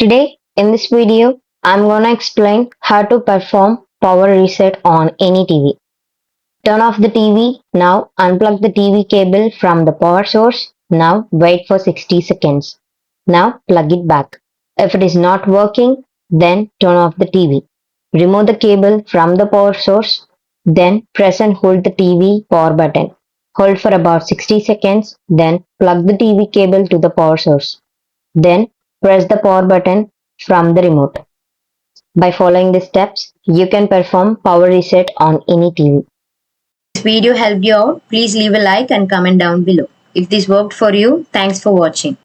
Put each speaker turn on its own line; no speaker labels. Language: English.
Today, in this video, I'm gonna explain how to perform power reset on any TV. Turn off the TV, now unplug the TV cable from the power source, now wait for 60 seconds. Now plug it back. If it is not working, then turn off the TV. Remove the cable from the power source, then press and hold the TV power button. Hold for about 60 seconds, then plug the TV cable to the power source. Then press the power button from the remote. By following these steps, you can perform power reset on any TV.
This video helped you out, please leave a like and comment down below. If this worked for you, thanks for watching.